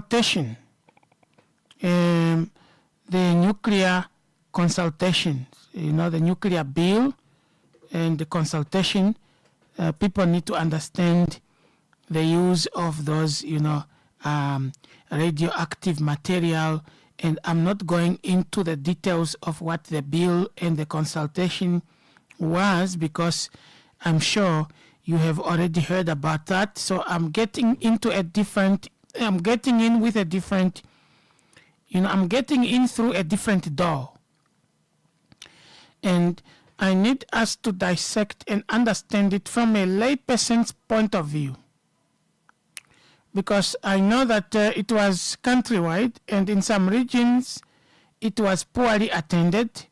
consultation, the nuclear consultation, the nuclear bill and the consultation, people need to understand the use of those, radioactive material. And I'm not going into the details of what the bill and the consultation was, because I'm sure you have already heard about that. So I'm getting in through a different door. And I need us to dissect and understand it from a layperson's point of view. Because I know that it was countrywide, and in some regions it was poorly attended.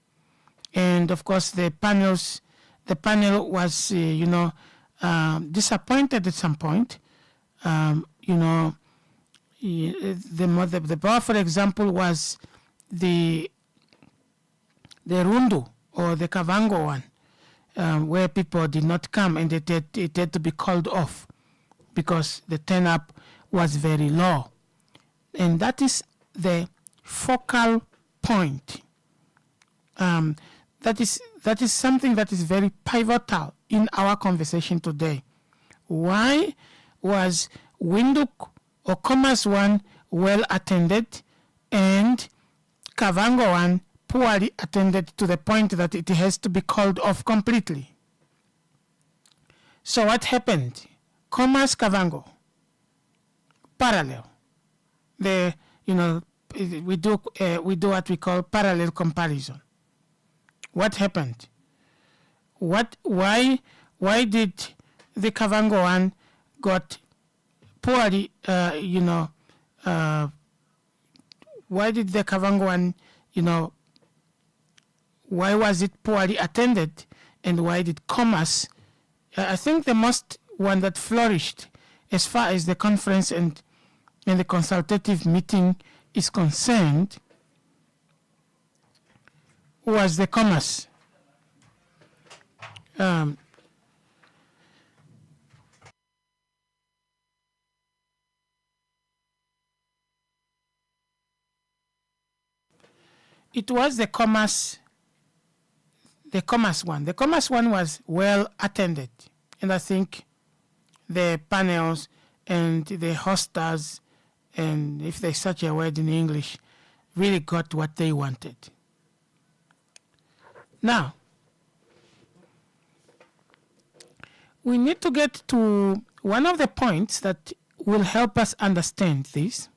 And of course the panel was, disappointed at some point. The bar, for example, was the Rundu or the Kavango one, where people did not come, and it had to be called off because the turn-up was very low. And that is the focal point. That is something that is very pivotal in our conversation today. Why was Windhoek or Commerce one well attended and Kavango one poorly attended to the point that it has to be called off completely? So what happened? Commerce, Kavango, parallel. We do what we call parallel comparison. What happened? Why did the Kavango one got poorly? Why did the Kavango one? Why was it poorly attended, and why did Commerce? I think the most one that flourished, as far as the conference and the consultative meeting is concerned, was the Commerce. It was the Commerce one. The Commerce one was well attended, and I think the panels and the hosters, and if there's such a word in English, really got what they wanted. Now, we need to get to one of the points that will help us understand this.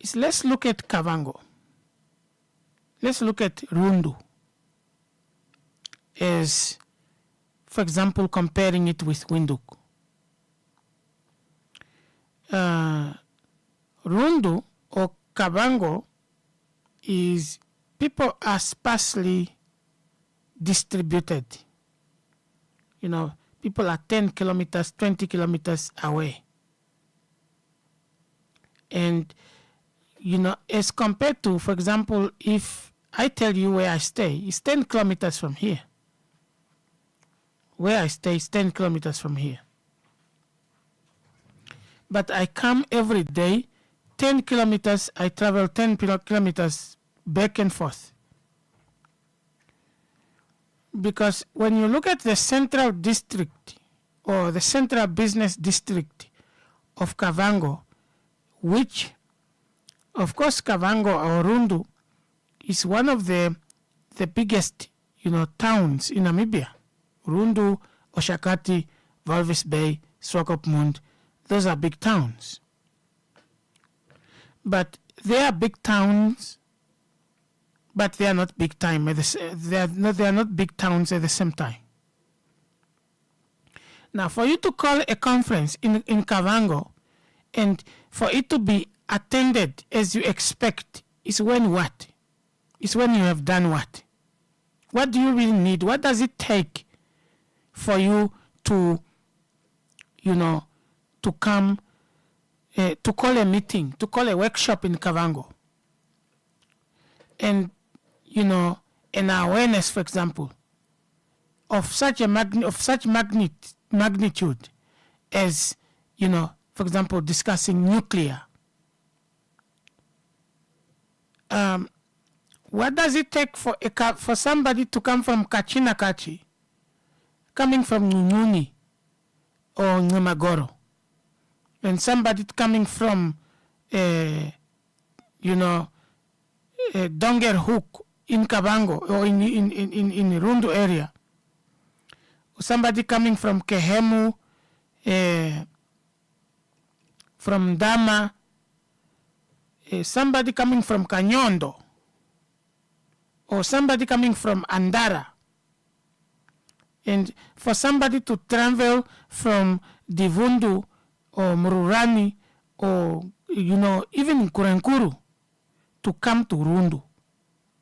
Is let's look at Kavango. Let's look at Rundu as, for example, comparing it with Windhoek. Rundu or Kavango is people are sparsely distributed. People are 10 kilometers, 20 kilometers away. And, as compared to, for example, if I tell you where I stay, it's 10 kilometers from here. Where I stay is 10 kilometers from here. But I come every day, 10 kilometers, I travel 10 kilometers back and forth. Because when you look at the central district or the central business district of Kavango, which, of course, Kavango or Rundu is one of the biggest, towns in Namibia. Rundu, Oshakati, Walvis Bay, Swakopmund, those are big towns. But they are big towns, but they are not big time. They are not big towns at the same time. Now, for you to call a conference in Kavango, and for it to be attended as you expect, is when what? Is when you have done what? What do you really need? What does it take for you to, to come, to call a meeting, to call a workshop in Kavango? And, an awareness, for example, of such a magnitude as, for example, discussing nuclear what does it take for for somebody to come from Kachinakachi, coming from Ngunyuni or Ngemagoro, and somebody coming from, Donger Hook in Kavango or in Rundu area, or somebody coming from Kehemu, from Dama, somebody coming from Kanyondo, or somebody coming from Andara, and for somebody to travel from Divundu or Mururani or even Kurenkuru to come to Rundu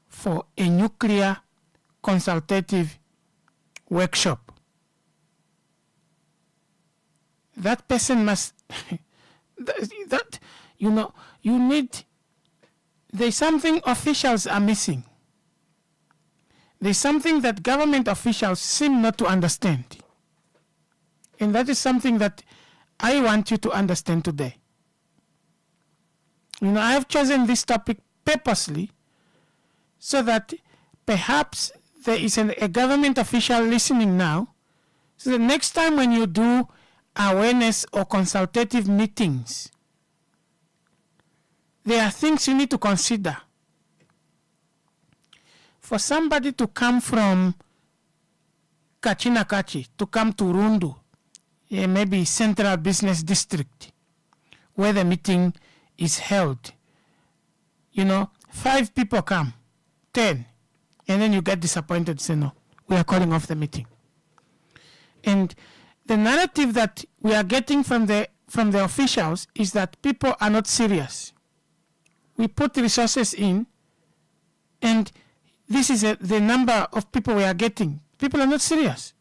for a nuclear consultative workshop, that person must you need, there's something officials are missing. There's something that government officials seem not to understand. And that is something that I want you to understand today. I have chosen this topic purposely so that perhaps there is a government official listening now. So the next time when you do awareness or consultative meetings, there are things you need to consider. For somebody to come from Kachinakachi to come to Rundu, maybe Central Business District, where the meeting is held, 5 people come, 10, and then you get disappointed, say, no, we are calling off the meeting. And the narrative that we are getting from the officials is that people are not serious. We put resources in, and this is the number of people we are getting. People are not serious.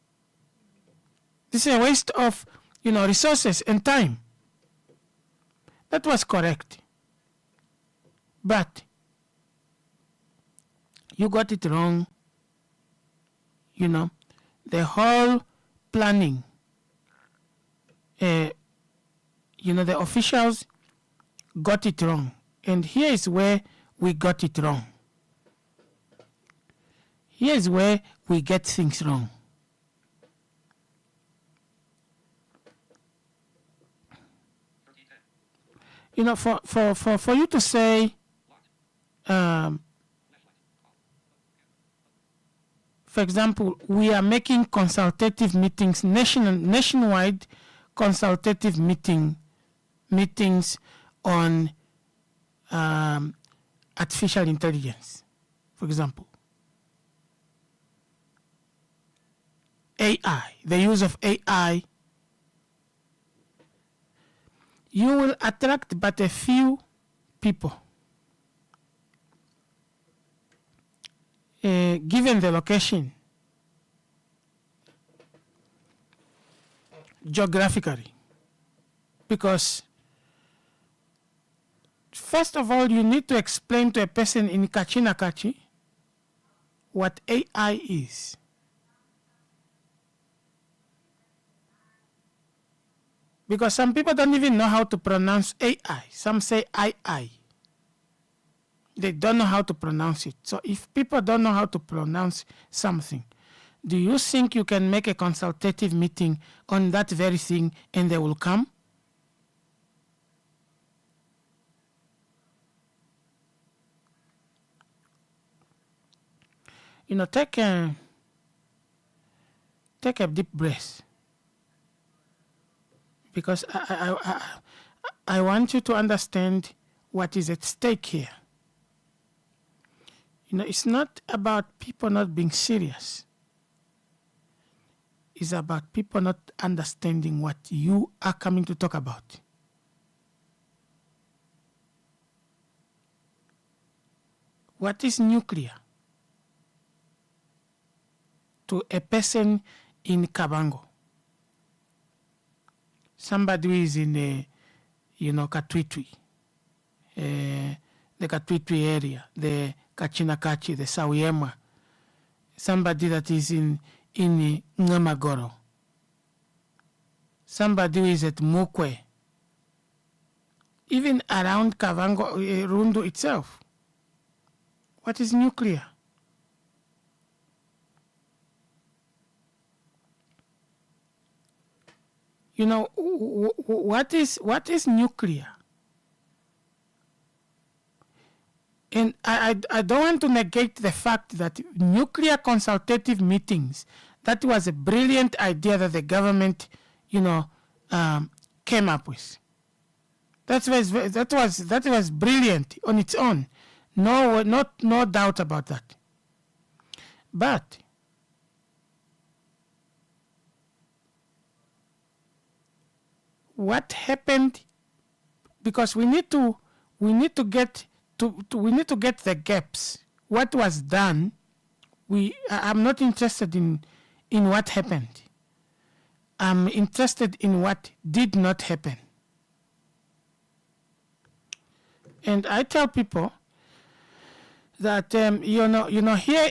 This is a waste of resources and time. That was correct. But you got it wrong. The whole planning, the officials got it wrong. And here is where we got it wrong. Here is where we get things wrong. For you to say, for example, we are making consultative meetings, nationwide consultative meetings on artificial intelligence, for example. AI, the use of AI, you will attract but a few people, given the location, geographically. Because, first of all, you need to explain to a person in Kachinakachi what AI is. Because some people don't even know how to pronounce AI. Some say II. They don't know how to pronounce it. So if people don't know how to pronounce something, do you think you can make a consultative meeting on that very thing and they will come? Take a deep breath. Because I want you to understand what is at stake here. It's not about people not being serious. It's about people not understanding what you are coming to talk about. What is nuclear to a person in Kavango? Somebody who is in Katwitwi, the Katwitwi area, the Kachinakachi, the Sauyema, somebody that is in Ngamagoro, somebody who is at Mukwe, even around Kavango, Rundu itself. What is nuclear? You know, what is nuclear? And I don't want to negate the fact that nuclear consultative meetings, that was a brilliant idea that the government, came up with. That was brilliant on its own. No doubt about that. But what happened? Because we need to get the gaps. What was done? I'm not interested in what happened. I'm interested in what did not happen. And I tell people that here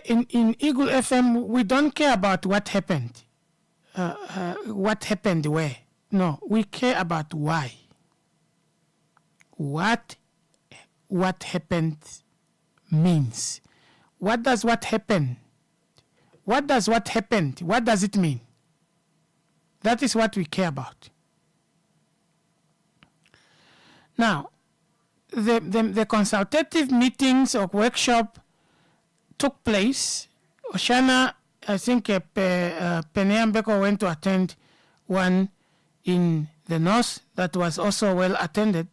in Eagle FM we don't care about what happened. What happened where? No, we care about why. What happened means. What does what happened? What does what happened? What does it mean? That is what we care about. Now, the consultative meetings or workshop took place. Oshana, I think Peneambeko went to attend one in the north that was also well attended.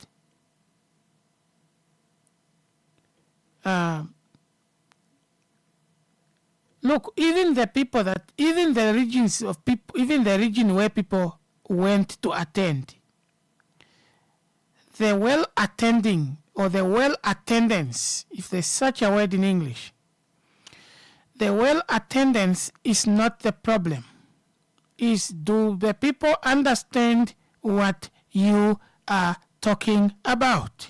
Look, even the region where people went to attend, the well attending or the well attendance, if there's such a word in English, the well attendance is not the problem. Do the people understand what you are talking about?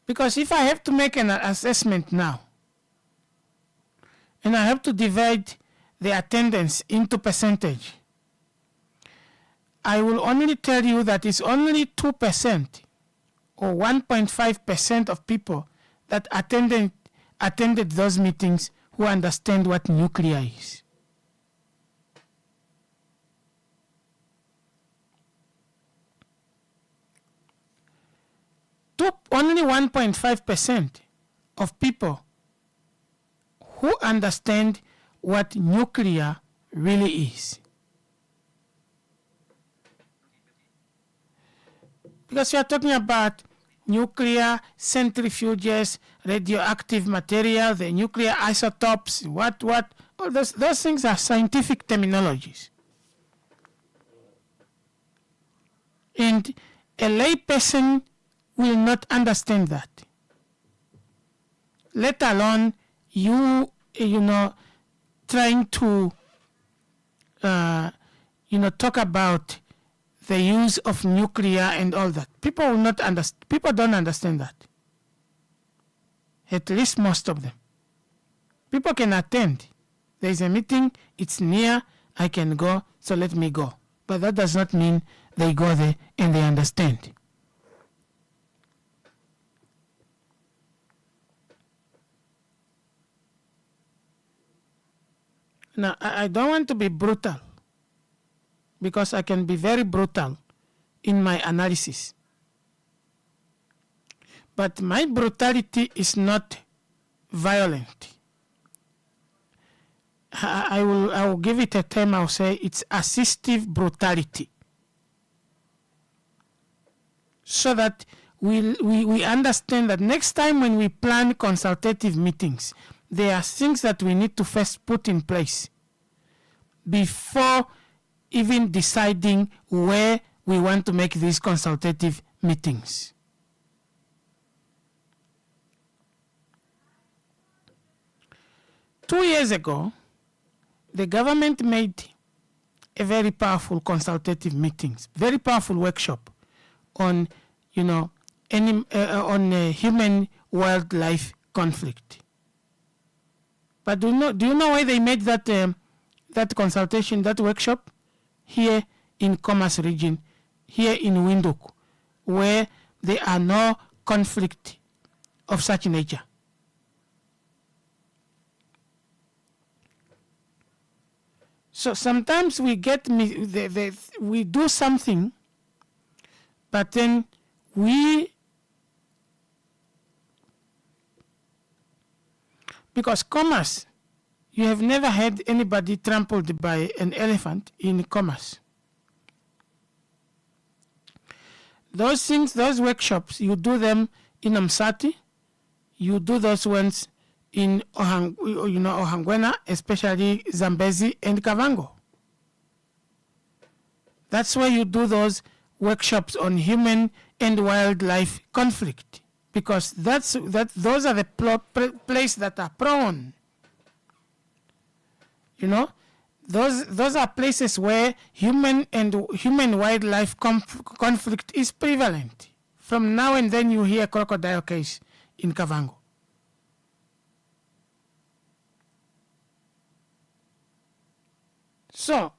Because if I have to make an assessment now, and I have to divide the attendance into percentage, I will only tell you that it's only 2% or 1.5% of people that attended those meetings who understand what nuclear is. Only 1.5% of people who understand what nuclear really is. Because we are talking about nuclear centrifuges, radioactive material, the nuclear isotopes, all those things are scientific terminologies. And a layperson will not understand that. Let alone trying to talk about the use of nuclear and all that. People will not understand. People don't understand that. At least most of them. People can attend. There is a meeting, it's near, I can go, so let me go. But that does not mean they go there and they understand. Now, I don't want to be brutal, because I can be very brutal in my analysis. But my brutality is not violent. I will give it a term. I'll say it's assistive brutality, so that we understand that next time when we plan consultative meetings, there are things that we need to first put in place before even deciding where we want to make these consultative meetings. Two years ago, the government made a very powerful consultative meetings, very powerful workshop on, human wildlife conflict. But do you know why they made that consultation, that workshop? Here in Commerce region, here in Windhoek, where there are no conflict of such nature. So sometimes we we do something, but then because commerce, you have never had anybody trampled by an elephant in commerce. Those things, those workshops, you do them in Msati, you do those ones in Ohangwena, especially Zambezi and Kavango. That's why you do those workshops on human and wildlife conflict, because those are the places that are prone. Those are places where human wildlife conflict is prevalent. From now and then you hear crocodile case in Kavango. So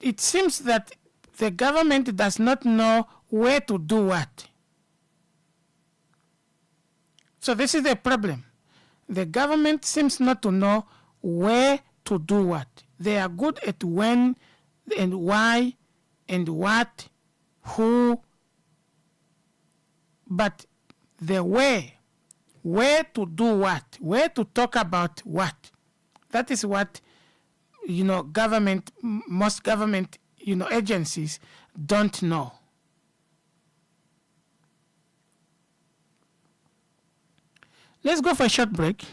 it seems that the government does not know where to do what. So this is the problem. The government seems not to know where to do what. They are good at when and why and what, who, but the where to do what, where to talk about what, that is what most government agencies don't know. Let's go for a short break,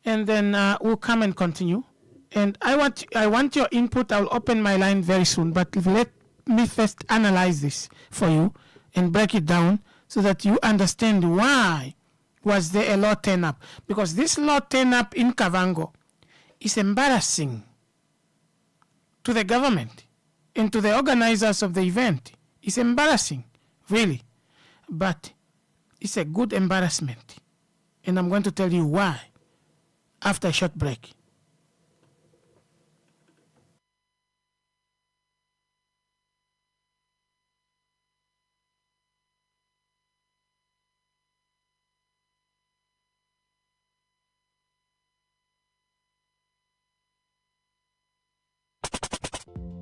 and then we'll come and continue. And I want your input. I'll open my line very soon, but let me first analyze this for you and break it down so that you understand why was there a law turn up. Because this law turn up in Kavango is embarrassing to the government and to the organizers of the event. It's embarrassing, really. But it's a good embarrassment. And I'm going to tell you why after a short break.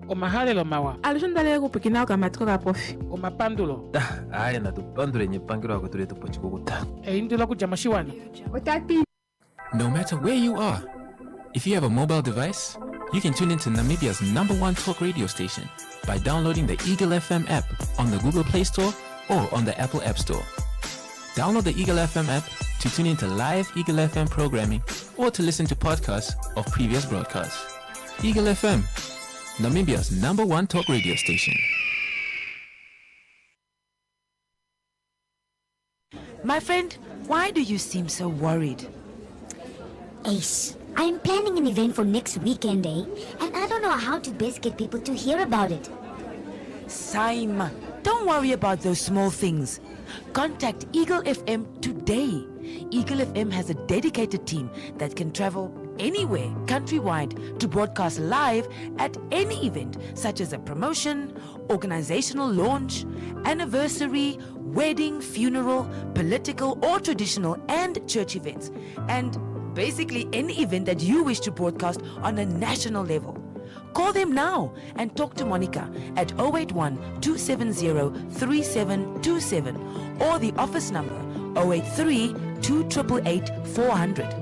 Omahalelo mawa alishondale kupikina kamatiko kapofi omapandulo aya natupandula enye pangiro ako tuli tupochiko kutana eindula kujamashiwana. No matter where you are, if you have a mobile device, you can tune into Namibia's #1 talk radio station by downloading the Eagle FM app on the Google Play Store or on the Apple App Store. Download the Eagle FM app to tune into live Eagle FM programming or to listen to podcasts of previous broadcasts. Eagle FM, Namibia's #1 talk radio station. My friend, why do you seem so worried? Ace, I'm planning an event for next weekend, and I don't know how to best get people to hear about it. Saima, don't worry about those small things. Contact Eagle FM today. Eagle FM has a dedicated team that can travel anywhere countrywide to broadcast live at any event, such as a promotion, organizational launch, anniversary, wedding, funeral, political or traditional and church events, and basically any event that you wish to broadcast on a national level. Call them now and talk to Monica at 081 270 3727 or the office number 083 2888 400.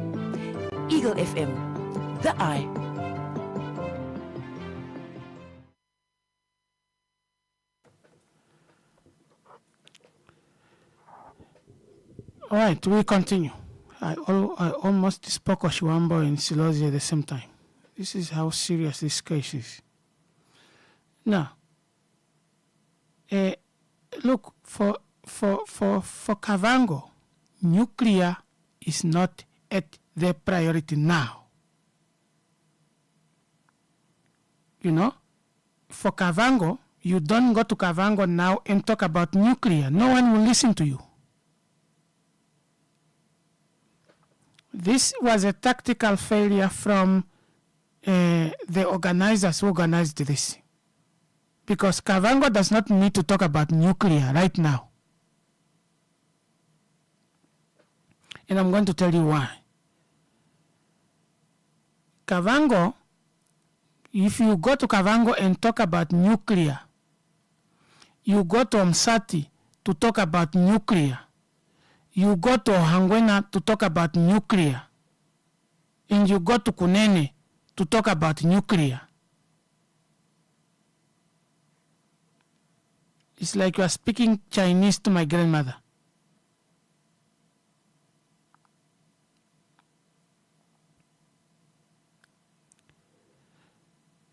Eagle FM, the eye. All right, we continue. I almost spoke Oshiwambo and Silozi at the same time. This is how serious this case is. Now, look, for Kavango, nuclear is not at their priority now. For Kavango, you don't go to Kavango now and talk about nuclear. No one will listen to you. This was a tactical failure from the organizers who organized this. Because Kavango does not need to talk about nuclear right now. and I'm going to tell you why. Kavango, if you go to Kavango and talk about nuclear, you go to Msati to talk about nuclear, you go to Hangwena to talk about nuclear, and you go to Kunene to talk about nuclear. It's like you are speaking Chinese to my grandmother.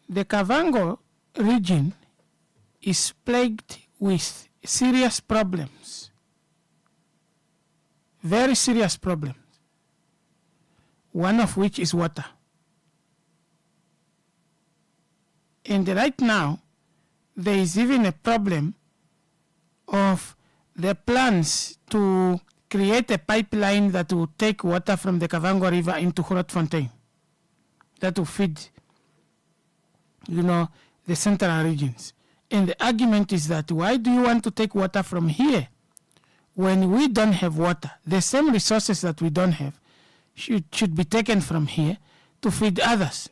The Kavango region is plagued with serious problems, very serious problems, one of which is water. And right now, there is even a problem of the plans to create a pipeline that will take water from the Kavango River into Grootfontein, that will feed, the central regions. And the argument is that why do you want to take water from here when we don't have water? The same resources that we don't have should be taken from here to feed others.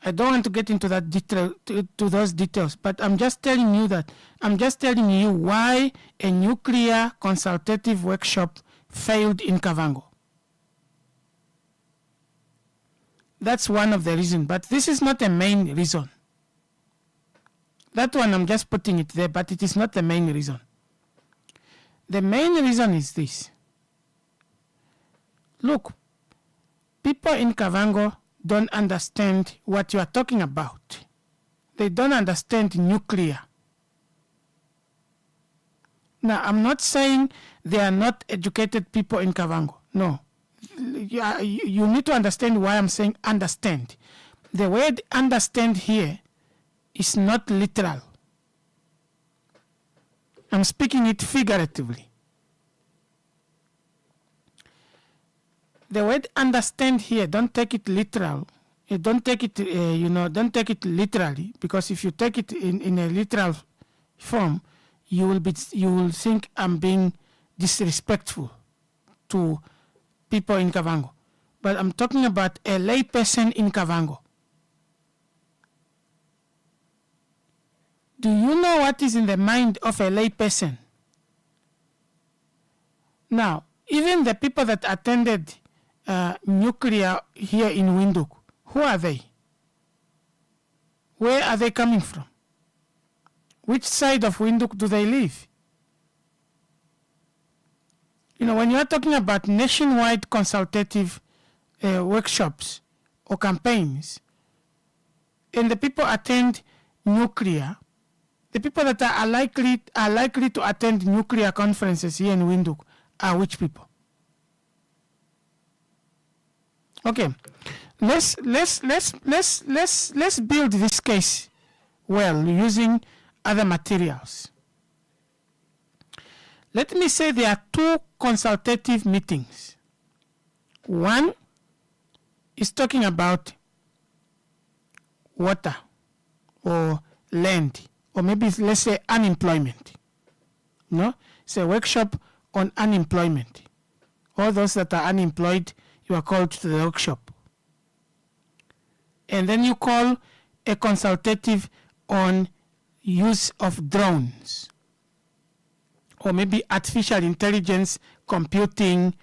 I don't want to get into that detail, to those details, but I'm just telling you why a nuclear consultative workshop failed in Kavango. That's one of the reasons, but this is not a main reason. That one I'm just putting it there, but it is not the main reason. The main reason is this. Look, people in Kavango don't understand what you are talking about. They don't understand nuclear. Now, I'm not saying they are not educated people in Kavango. No. You need to understand why I'm saying understand. The word understand here is not literal. I'm speaking it figuratively. The word understand here, don't take it literal. Don't take it, don't take it literally, because if you take it in a literal form, you will think I'm being disrespectful to people in Kavango. But I'm talking about a lay person in Kavango. Do you know what is in the mind of a lay person? Now, even the people that attended nuclear here in Windhoek, who are they? Where are they coming from? Which side of Windhoek do they live? When you are talking about nationwide consultative workshops or campaigns, and the people attend nuclear, the people that are likely to attend nuclear conferences here in Windhoek are which people? Okay, let's build this case well using other materials. Let me say there are two consultative meetings. One is talking about water or land, or maybe let's say unemployment. It's a workshop on unemployment. All those that are unemployed, you are called to the workshop. And then you call a consultative on use of drones, or maybe artificial intelligence, computing,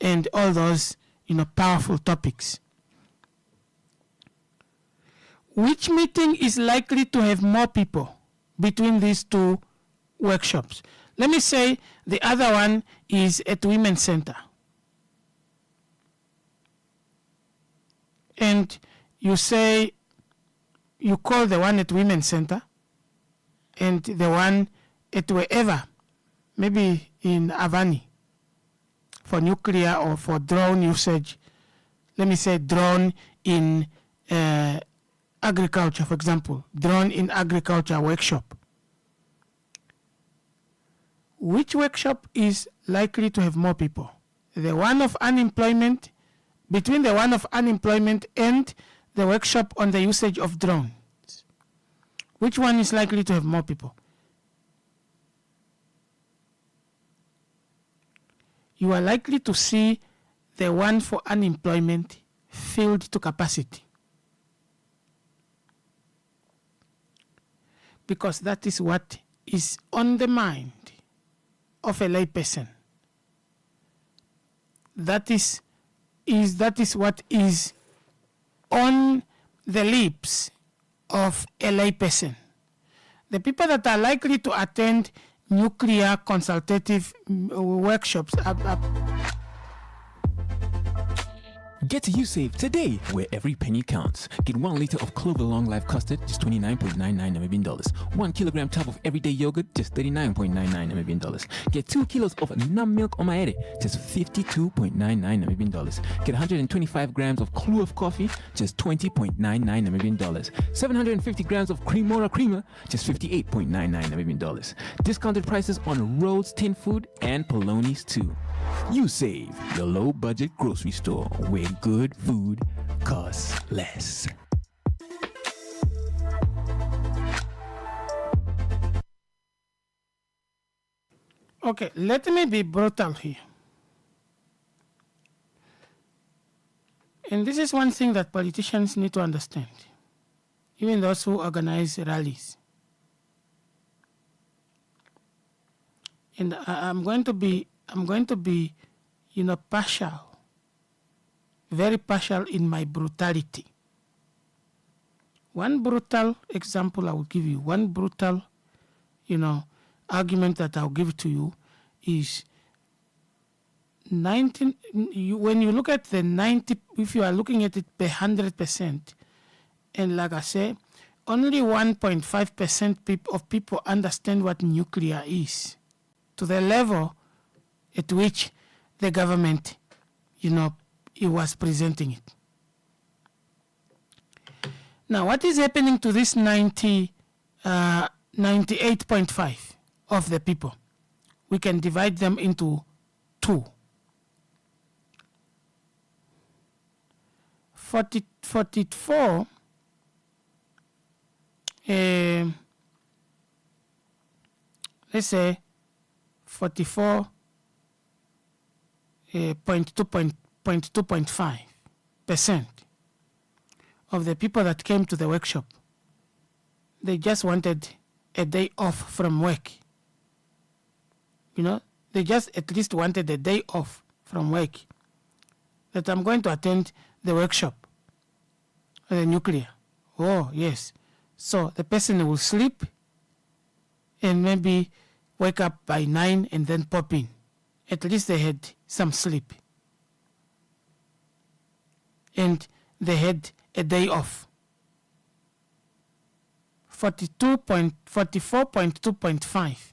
and all those powerful topics. Which meeting is likely to have more people between these two workshops? Let me say the other one is at Women's Center. And you call the one at Women's Center and the one at wherever, maybe in Avani, for nuclear or for drone usage. Let me say drone in agriculture, for example, drone in agriculture workshop. Which workshop is likely to have more people? The one of unemployment, between the one of unemployment and the workshop on the usage of drones. Which one is likely to have more people? you are likely to see the one for unemployment filled to capacity. Because that is what is on the mind of a layperson. That is what is on the lips of a layperson. The people that are likely to attend nuclear consultative workshops are Get to USave today, where every penny counts. Get 1 liter of Clover Long Life custard, just $29.99 Namibian dollars. 1 kilogram tub of everyday yogurt, just $39.99 Namibian dollars. Get 2 kilos of Num Milk Omaere, just $52.99 Namibian dollars. Get 125 grams of Kluaf coffee, just $20.99 Namibian dollars. 750 grams of Cremora Creamer, just $58.99 Namibian dollars. Discounted prices on Rhodes Tin Food and Polonies too. USave, your low-budget grocery store where good food costs less. Okay, let me be brutal here. And this is one thing that politicians need to understand, even those who organize rallies. And I'm going to be, partial, very partial in my brutality. One brutal example I will give you, one brutal, argument that I'll give to you is when you look at the 90, if you are looking at it per 100%, and like I say, only 1.5% of people understand what nuclear is, to the level at which the government, it was presenting it. Now, what is happening to this 98.5 of the people? We can divide them into two. 44, let's say 44.2.5% of the people that came to the workshop, they just wanted a day off from work. They just at least wanted a day off from work. That I'm going to attend the workshop, the nuclear. Oh, yes. So the person will sleep and maybe wake up by 9 and then pop in. At least they had some sleep. And they had a day off. 44.2.5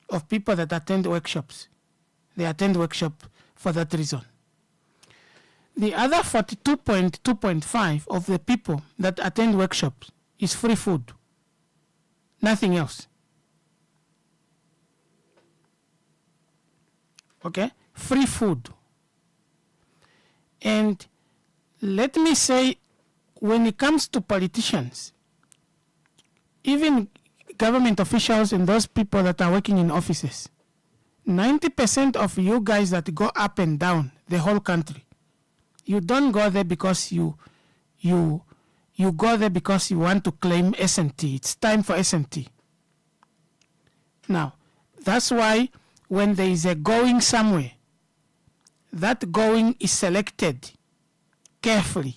of people that attend workshops, they attend workshop for that reason. The other 42.2.5 of the people that attend workshops is free food, nothing else. Okay, free food. And let me say, when it comes to politicians, even government officials and those people that are working in offices, 90% of you guys that go up and down the whole country, you don't go there because you go there because you want to claim S&T. It's time for S&T. Now, that's why when there is a going somewhere, that going is selected carefully.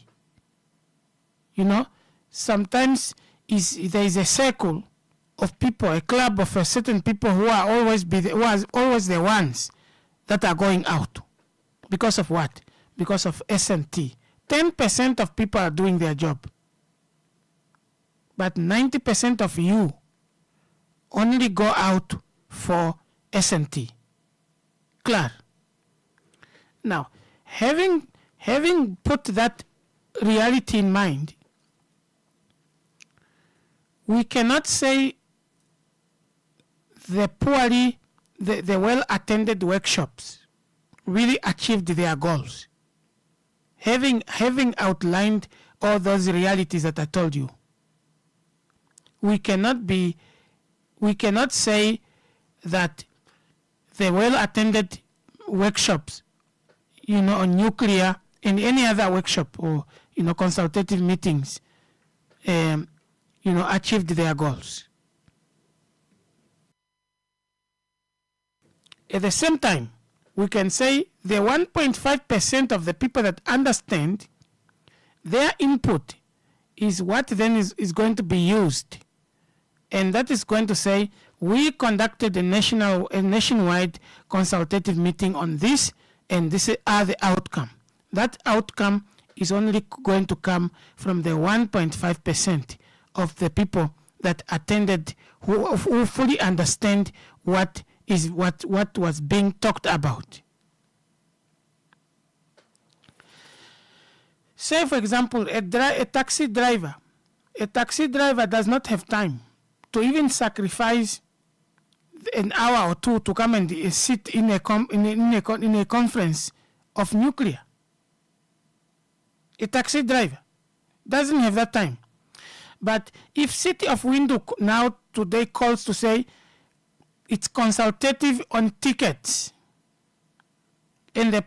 Sometimes there is a circle of people, a club of a certain people who are always the ones that are going out. Because of what? Because of S&T. 10% of people are doing their job. But 90% of you only go out for S&T. Clear? Now, having put that reality in mind, we cannot say the well-attended workshops really achieved their goals. Having outlined all those realities that I told you, we cannot say that the well-attended workshops, on nuclear and any other workshop or, consultative meetings, achieved their goals. At the same time, we can say the 1.5% of the people that understand, their input is what then is going to be used. And that is going to say, we conducted a nationwide consultative meeting on this, and this are the outcome. That outcome is only going to come from the 1.5% of the people that attended who fully understand what was being talked about. Say, for example, a taxi driver. A taxi driver does not have time to even sacrifice an hour or two to come and sit in a conference of nuclear. A taxi driver doesn't have that time. But if City of Windhoek now today calls to say it's consultative on tickets and the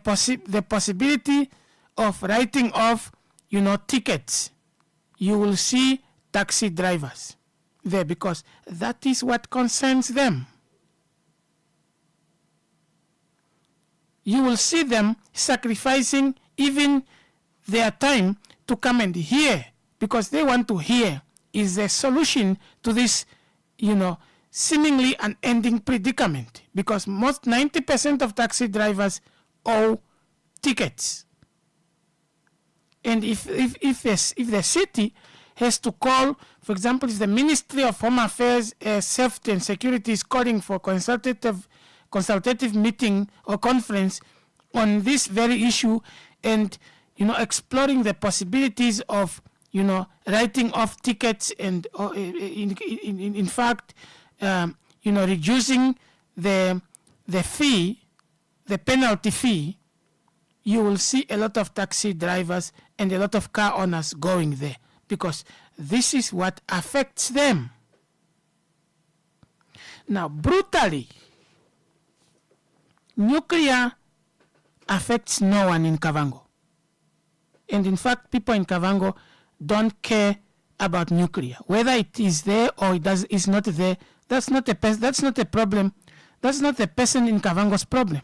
possibility of writing off, tickets, you will see taxi drivers there because that is what concerns them. You will see them sacrificing even their time to come and hear because they want to hear is a solution to this, seemingly unending predicament because most 90% of taxi drivers owe tickets. And if the city has to call, for example, if the Ministry of Home Affairs, Safety and Security is calling for consultative meeting or conference on this very issue and, exploring the possibilities of, writing off tickets and, in fact, reducing the fee, the penalty fee, you will see a lot of taxi drivers and a lot of car owners going there because this is what affects them. Now, brutally, nuclear affects no one in Kavango. And in fact, people in Kavango don't care about nuclear. Whether it is there or is not there, that's not a problem. That's not the person in Kavango's problem.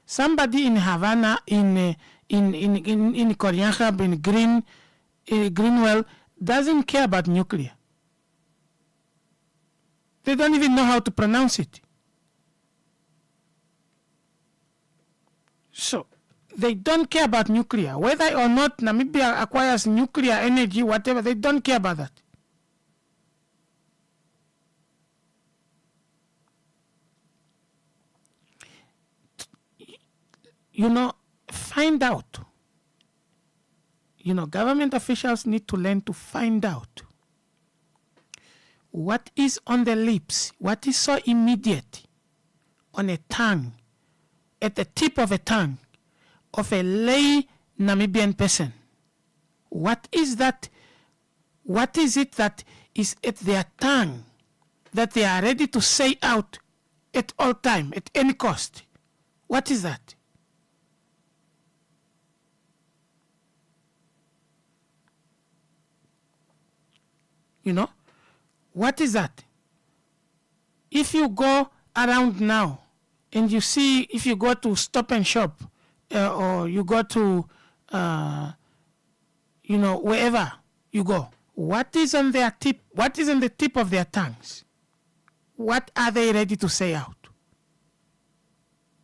Somebody in Havana, in Koryangab, in Greenwell, doesn't care about nuclear. They don't even know how to pronounce it. So, they don't care about nuclear. Whether or not Namibia acquires nuclear energy, whatever, they don't care about that. Find out. Government officials need to learn to find out what is on the lips, what is so immediate on a tongue, at the tip of a tongue of a lay Namibian person. What is that? What is it that is at their tongue that they are ready to say out at all time, at any cost? What is that? What is that? If you go around now and you see, if you go to Stop and Shop or you go to, wherever you go, what is on their tip? What is on the tip of their tongues? What are they ready to say out?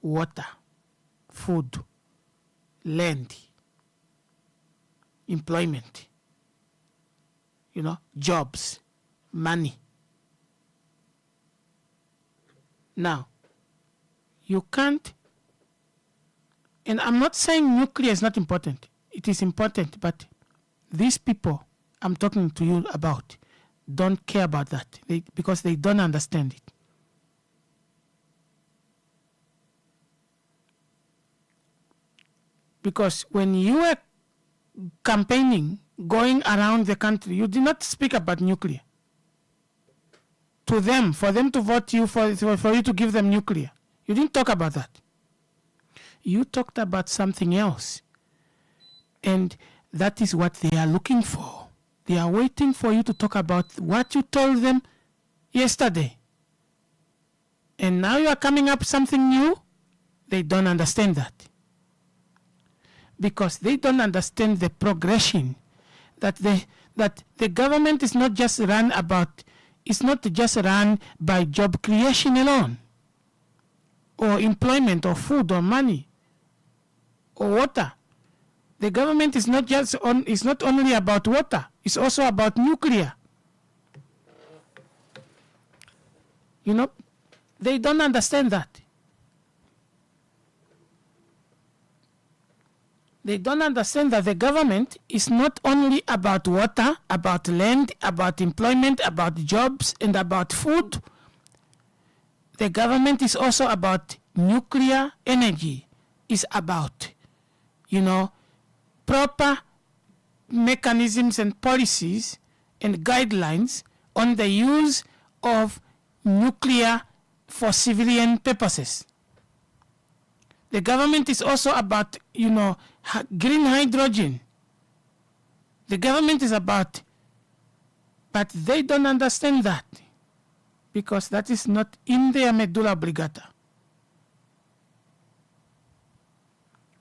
Water, food, land, employment, jobs, money. Now, you can't, and I'm not saying nuclear is not important. It is important, but these people I'm talking to you about don't care about that because they don't understand it. Because when you are campaigning, going around the country, you did not speak about nuclear. to them, for them to vote you, for you to give them nuclear. You didn't talk about that. You talked about something else. And that is what they are looking for. They are waiting for you to talk about what you told them yesterday. And now you are coming up with something new. They don't understand that. Because they don't understand the progression that the government is not just run by job creation alone, or employment, or food, or money, or water. The government is not only about water, it's also about nuclear. You know, they don't understand that. They don't understand that the government is not only about water, about land, about employment, about jobs, and about food. The government is also about nuclear energy. It's about, proper mechanisms and policies and guidelines on the use of nuclear for civilian purposes. The government is also about, green hydrogen. The government is about, but they don't understand that because that is not in their medulla oblongata.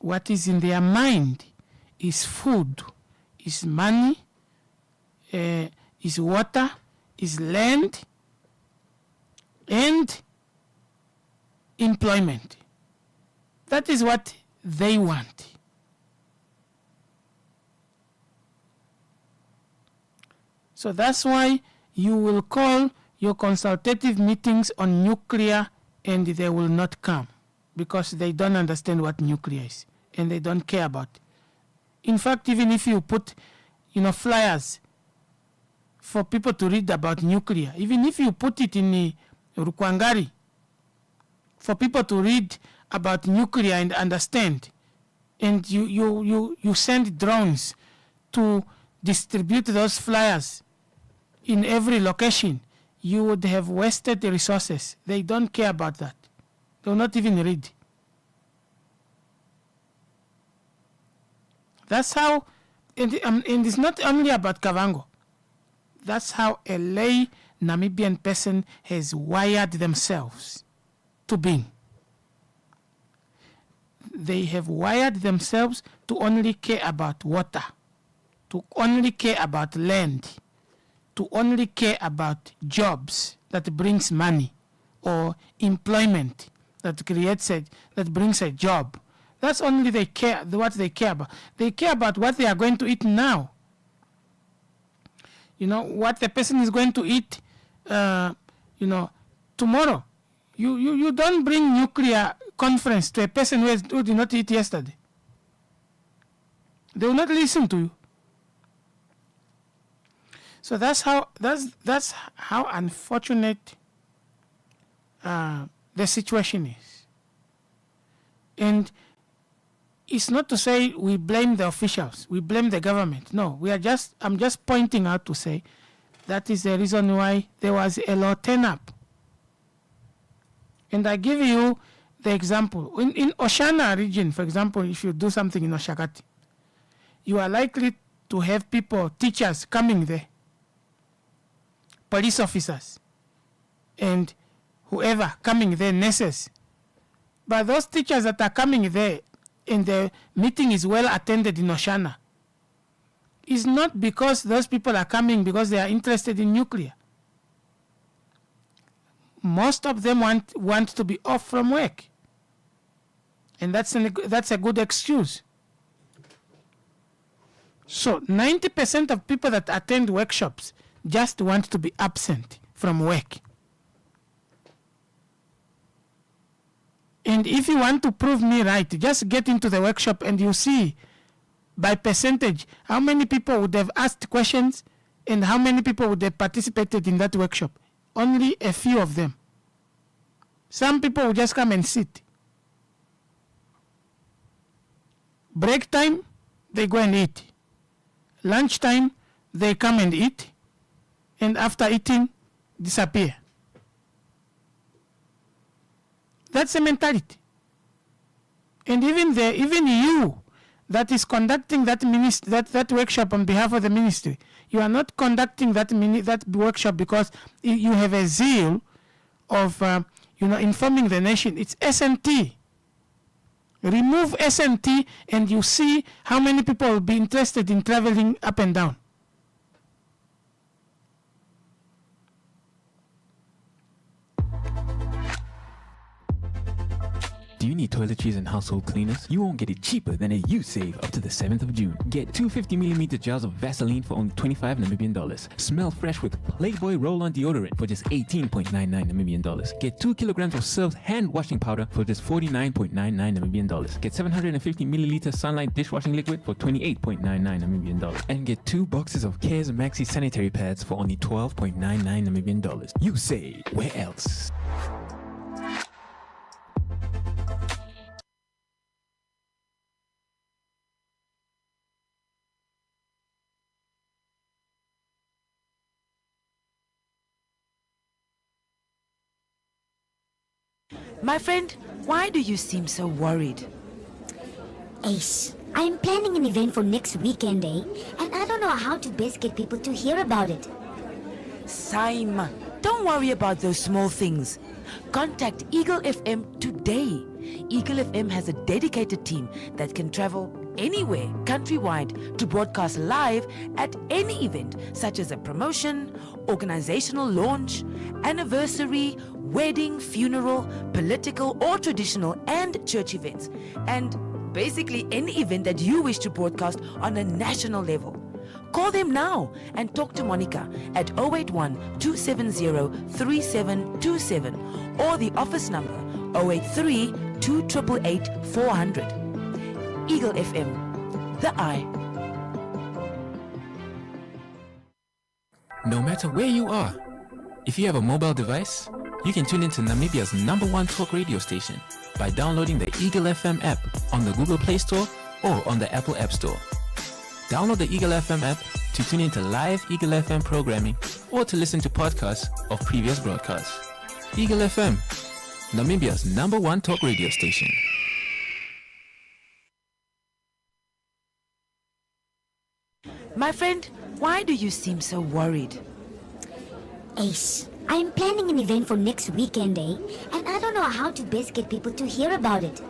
What is in their mind is food, is money, is water, is land, and employment. That is what they want. So that's why you will call your consultative meetings on nuclear and they will not come because they don't understand what nuclear is and they don't care about it. In fact, even if you put, flyers for people to read about nuclear, even if you put it in the Rukwangari for people to read about nuclear and understand, and you send drones to distribute those flyers in every location, you would have wasted the resources. They don't care about that. They will not even read. That's how, and it's not only about Kavango. That's how a lay Namibian person has wired themselves to being. They have wired themselves to only care about water, to only care about land, to only care about jobs that brings money, or employment that brings a job. That's only what they care about. They care about what they are going to eat now. What the person is going to eat, tomorrow. You don't bring nuclear conference to a person who did not eat yesterday. They will not listen to you. So that's how unfortunate the situation is. And it's not to say we blame the officials, we blame the government. No, I'm just pointing out to say that is the reason why there was a low turn-up. And I give you the example. In Oshana region, for example, if you do something in Oshakati, you are likely to have people, teachers coming there, police officers, and whoever coming there, nurses. But those teachers that are coming there and the meeting is well attended in Oshana, is not because those people are coming because they are interested in nuclear. Most of them want to be off from work. And that's a good excuse. So 90% of people that attend workshops just want to be absent from work. And if you want to prove me right, just get into the workshop and you see by percentage how many people would have asked questions and how many people would have participated in that workshop. Only a few of them. Some people will just come and sit. Break time, they go and eat. Lunch time, they come and eat. And after eating, disappear. That's a mentality. And even you that is conducting that workshop on behalf of the ministry, you are not conducting that workshop because you have a zeal of informing the nation. It's S&T. Remove S&T and you see how many people will be interested in traveling up and down. Do you need toiletries and household cleaners? You won't get it cheaper than at USave up to the 7th of June. Get 250mm jars of Vaseline for only 25 Namibian dollars. Smell fresh with Playboy roll-on deodorant for just 18.99 Namibian dollars. Get 2 kilograms of Surf's hand washing powder for just 49.99 Namibian dollars. Get 750ml Sunlight dishwashing liquid for 28.99 Namibian dollars. And get 2 boxes of Cares Maxi sanitary pads for only 12.99 Namibian dollars. USave. Where else? My friend, why do you seem so worried? Ace, I'm planning an event for next weekend, and I don't know how to best get people to hear about it. Saima, don't worry about those small things. Contact Eagle FM today. Eagle FM has a dedicated team that can travel anywhere countrywide to broadcast live at any event, such as a promotion, organizational launch, anniversary, wedding, funeral, political or traditional and church events, and basically any event that you wish to broadcast on a national level. Call them now and talk to Monica at 081 270 3727 or the office number 083 2888 400. Eagle FM, the eye. No matter where you are, if you have a mobile device, you can tune into Namibia's #1 talk radio station by downloading the Eagle FM app on the Google Play Store or on the Apple App Store. Download the Eagle FM app to tune into live Eagle FM programming or to listen to podcasts of previous broadcasts. Eagle FM, Namibia's #1 talk radio station. My friend, why do you seem so worried? Ace, I'm planning an event for next weekend, and I don't know how to best get people to hear about it.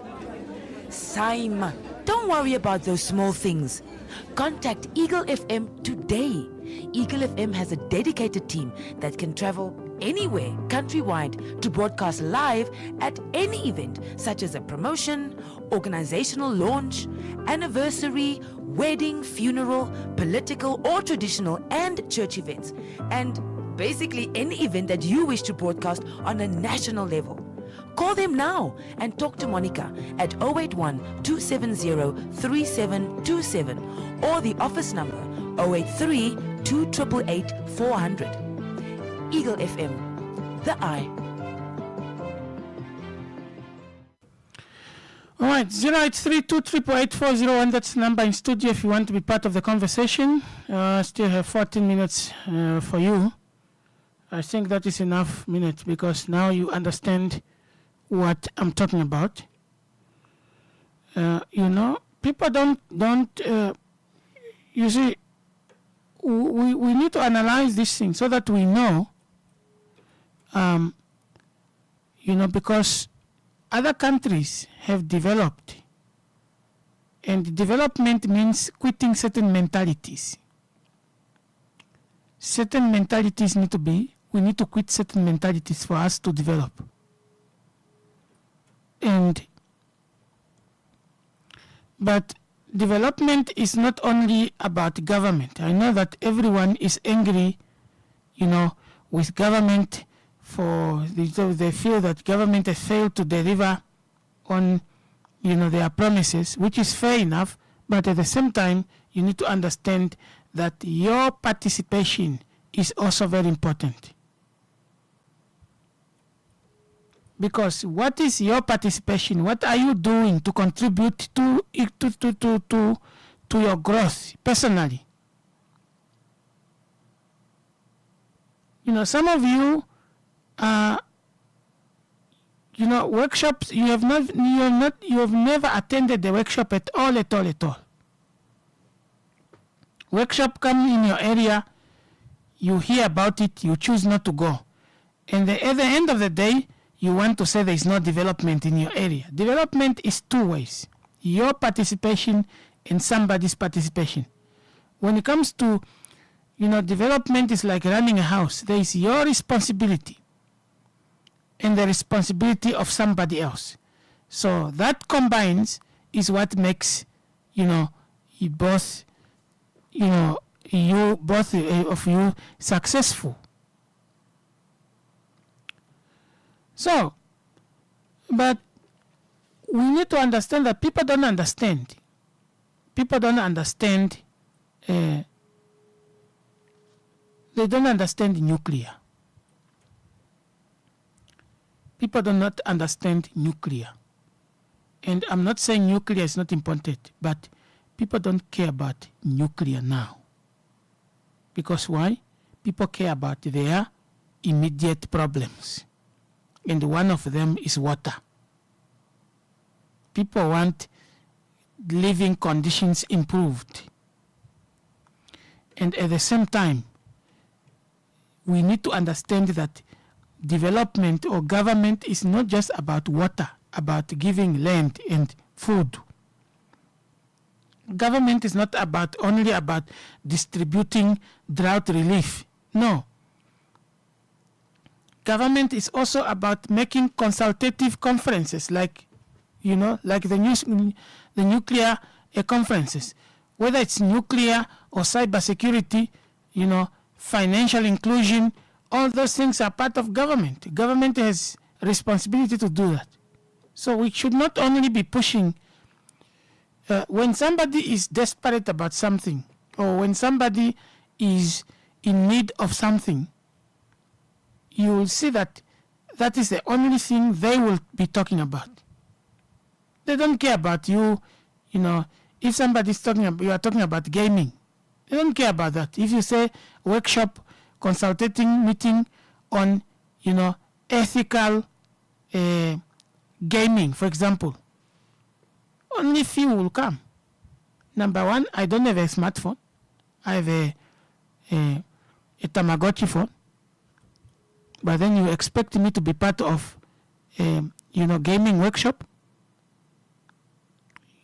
Saima, don't worry about those small things. Contact Eagle FM today. Eagle FM has a dedicated team that can travel anywhere countrywide to broadcast live at any event, such as a promotion, organizational launch, anniversary, wedding, funeral, political or traditional and church events, and basically any event that you wish to broadcast on a national level. Call them now and talk to Monica at 081 270 3727 or the office number 083 2888 400. Eagle FM, the eye. All right, 0832888401, that's the number in studio if you want to be part of the conversation. Still have 14 minutes for you. I think that is enough minutes because now you understand what I'm talking about. People don't you see, we need to analyze this thing so that we know, because other countries have developed, and development means quitting certain mentalities. Certain mentalities we need to quit certain mentalities for us to develop. But development is not only about government. I know that everyone is angry, with government they feel that government has failed to deliver on, their promises, which is fair enough. But at the same time, you need to understand that your participation is also very important. Because what is your participation? What are you doing to contribute to your growth personally? Some of you workshops, you have never attended the workshop at all. Workshop come in your area, you hear about it, you choose not to go. And at the end of the day, you want to say there is no development in your area. Development is two ways: your participation and somebody's participation. When it comes to, development is like running a house. There is your responsibility and the responsibility of somebody else. So that combines is what makes, both of you successful. So, but we need to understand that people don't understand. People don't understand. They don't understand nuclear. People do not understand nuclear. And I'm not saying nuclear is not important, but people don't care about nuclear now. Because why? People care about their immediate problems. And one of them is water. People want living conditions improved. And at the same time, we need to understand that development or government is not just about water, about giving land and food. Government is not only about distributing drought relief. No. Government is also about making consultative conferences like the nuclear conferences. Whether it's nuclear or cybersecurity, financial inclusion, all those things are part of government. Government has responsibility to do that. So we should not only be pushing when somebody is desperate about something, or when somebody is in need of something, you will see that is the only thing they will be talking about. They don't care about you, if somebody's you are talking about gaming. They don't care about that. If you say workshop, consultating meeting on, ethical gaming, for example, only few will come. Number one, I don't have a smartphone. I have a Tamagotchi phone. But then you expect me to be part of, gaming workshop.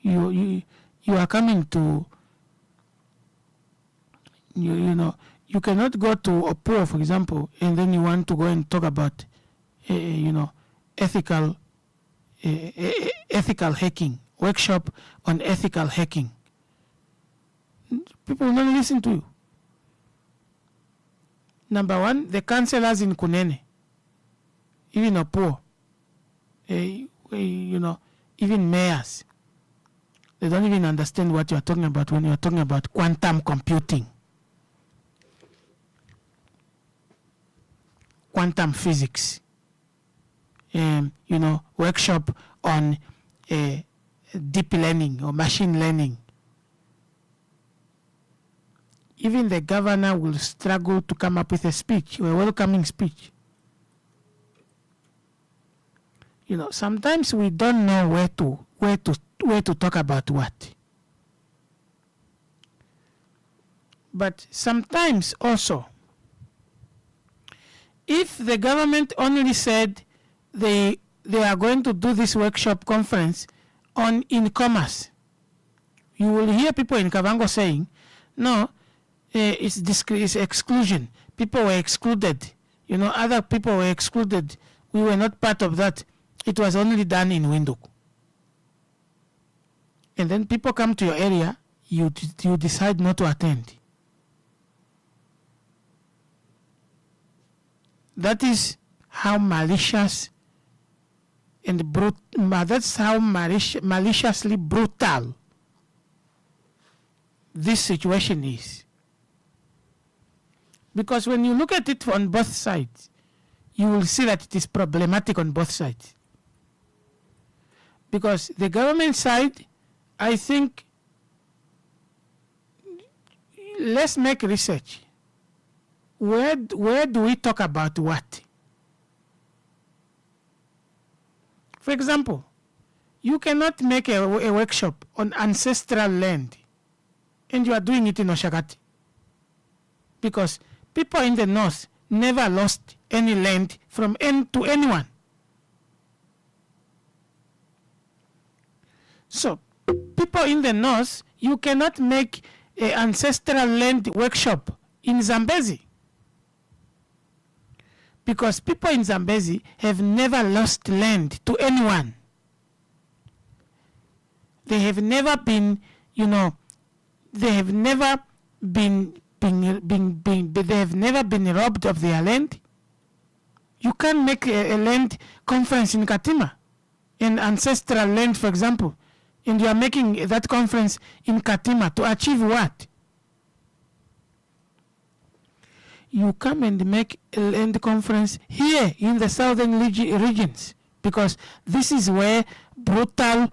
You are coming to, you cannot go to Oppo, for example, and then you want to go and talk about, ethical hacking, workshop on ethical hacking. People will not listen to you. Number one, the councillors in Kunene, even Oppo, even mayors, they don't even understand what you are talking about when you are talking about quantum computing, quantum physics, workshop on deep learning or machine learning. Even the governor will struggle to come up with a speech, a welcoming speech. Sometimes we don't know where to talk about what. But sometimes also, if the government only said they are going to do this workshop conference in commerce, you will hear people in Kavango saying, no, it's exclusion. People were excluded. Other people were excluded. We were not part of that. It was only done in Windhoek. And then people come to your area, you decide not to attend. That is how malicious and that's how maliciously brutal this situation is. Because when you look at it on both sides, you will see that it is problematic on both sides. Because the government side, I think, let's make research. Where do we talk about what? For example, you cannot make a workshop on ancestral land and you are doing it in Oshakati. Because people in the north never lost any land from to anyone. So, people in the north, you cannot make an ancestral land workshop in Zambezi. Because people in Zambezi have never lost land to anyone. They have never been, they have never been robbed of their land. You can't make a land conference in Katima, in ancestral land, for example, and you are making that conference in Katima to achieve what? You come and make a land conference here in the southern regions, because this is where brutality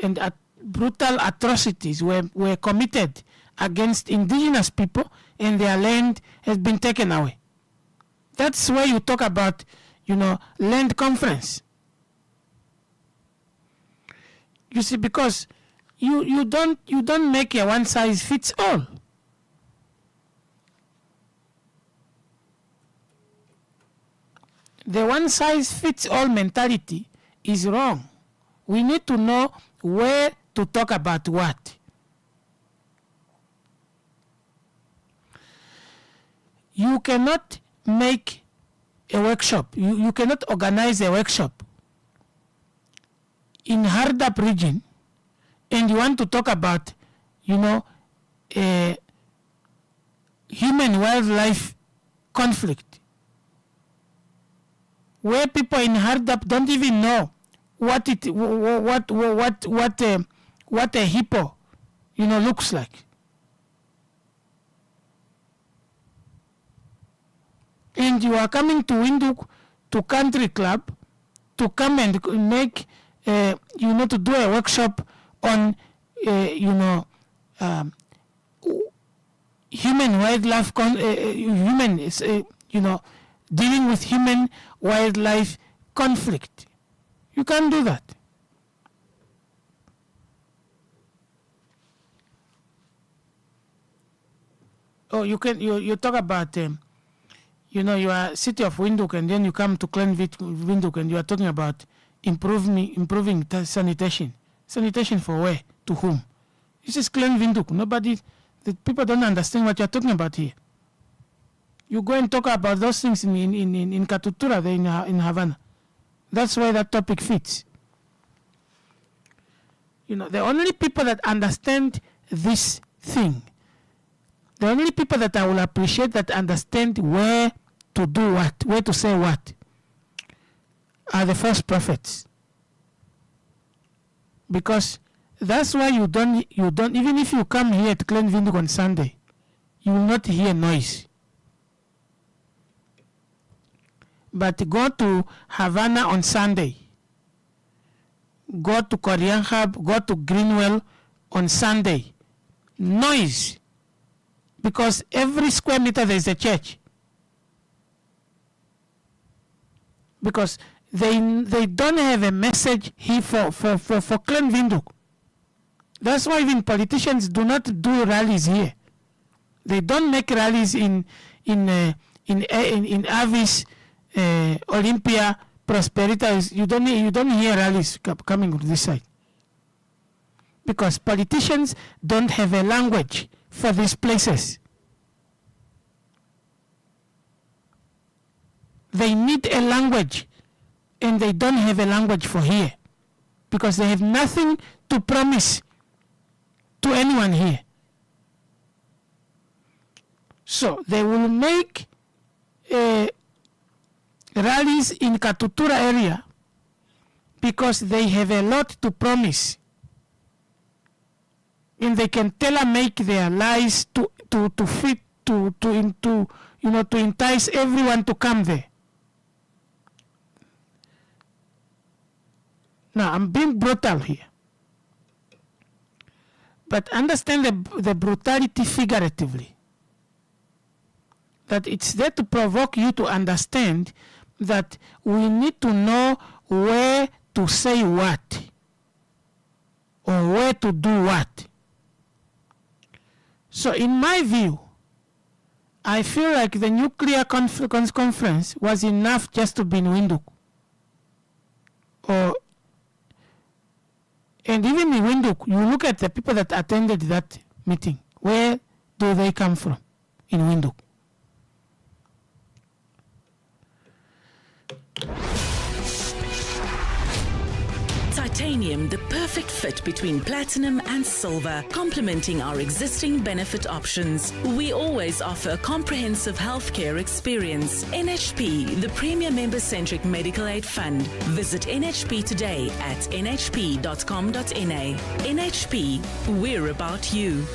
and brutal atrocities were committed against indigenous people, and their land has been taken away. That's where you talk about, land conference. You see, because you don't make a one size fits all. The one size fits all mentality is wrong. We need to know where to talk about what. You cannot make a workshop. You cannot organize a workshop in Hardap region and you want to talk about, a human-wildlife conflict, where people in Hardap don't even know what a hippo, looks like. And you are coming to Windhoek to country club to come and make, to do a workshop on, human wildlife, dealing with human wildlife conflict. You can't do that. Oh, you can. You talk about, you are city of Windhoek, and then you come to Clan Windhoek, and you are talking about improving sanitation. Sanitation for where? To whom? This is Clan Windhoek. The people don't understand what you are talking about here. You go and talk about those things in Katutura, in Havana. That's why that topic fits. The only people that understand this thing, the only people that I will appreciate that understand where to do what, where to say what, are the false prophets. Because that's why you don't, even if you come here to Clan Windhoek on Sunday, you will not hear noise. But go to Havana on Sunday, go to Korean Hub, go to Greenwell on Sunday, noise, because every square meter there is a church. Because they don't have a message here for Clan Windhoek. That's why even politicians do not do rallies here. They don't make rallies in Avis, Olympia, Prosperity. You don't hear rallies coming to this side, because politicians don't have a language for these places. They need a language, and they don't have a language for here, because they have nothing to promise to anyone here. So they will make rallies in Katutura area because they have a lot to promise, and they can tailor-make their lies to fit to entice everyone to come there. Now I'm being brutal here, but understand the brutality figuratively. That it's there to provoke you to understand that we need to know where to say what or where to do what. So in my view, I feel like the nuclear conference was enough just to be in Windhoek. And even in Windhoek, you look at the people that attended that meeting. Where do they come from in Windhoek? Titanium, the perfect fit between platinum and silver, complementing our existing benefit options. We always offer a comprehensive healthcare experience. NHP, the premier member-centric medical aid fund. Visit NHP today at nhp.com.na. NHP, we're about you.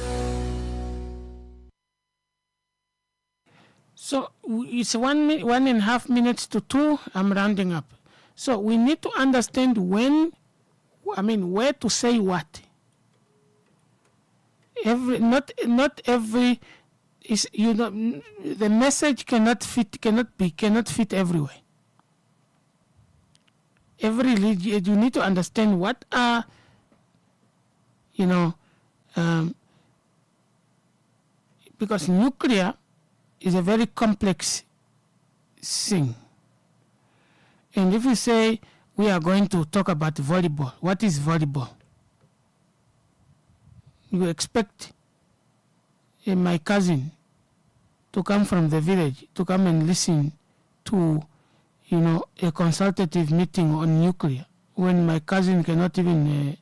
So it's 1.5 minutes to 2. I'm rounding up. So we need to understand where to say what. Not every is, the message cannot fit everywhere. You need to understand what are, because nuclear is a very complex thing. And if you say we are going to talk about volleyball, what is volleyball? You expect my cousin to come from the village to come and listen to, a consultative meeting on nuclear when my cousin cannot even,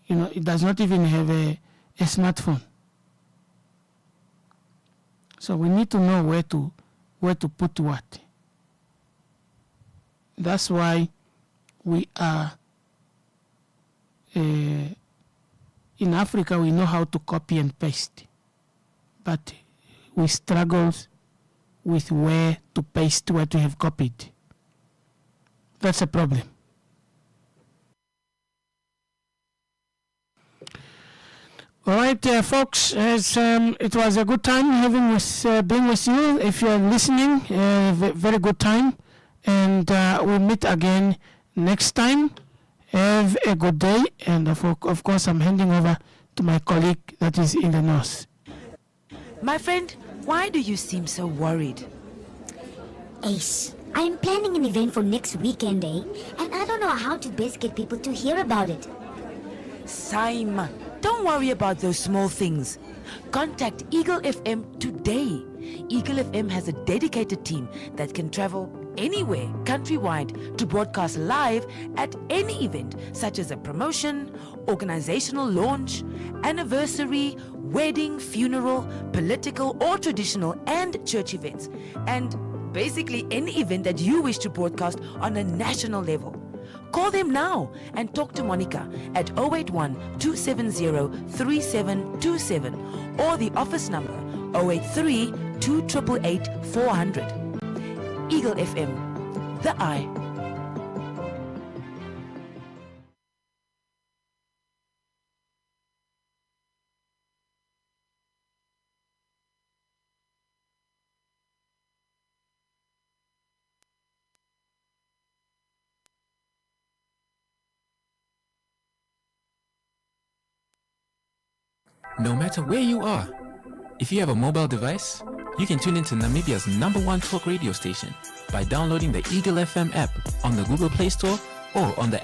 it does not even have a smartphone. So we need to know where to put what. That's why we are, in Africa, we know how to copy and paste. But we struggle with where to paste what we have copied. That's a problem. All right, folks, it was a good time being with you. If you're listening, very good time. And we'll meet again next time. Have a good day. And of course, I'm handing over to my colleague that is in the north. My friend, why do you seem so worried? Ace, I'm planning an event for next weekend, and I don't know how to best get people to hear about it. Saima, don't worry about those small things. Contact Eagle FM today. Eagle FM has a dedicated team that can travel anywhere countrywide to broadcast live at any event, such as a promotion, organizational launch, anniversary, wedding, funeral, political or traditional and church events, and basically any event that you wish to broadcast on a national level. Call them now and talk to Monica at 081-270-3727 or the office number 083-2888-400. Eagle FM, the eye. No matter where you are, if you have a mobile device, you can tune into Namibia's #1 talk radio station by downloading the Eagle FM app on the Google Play Store or on the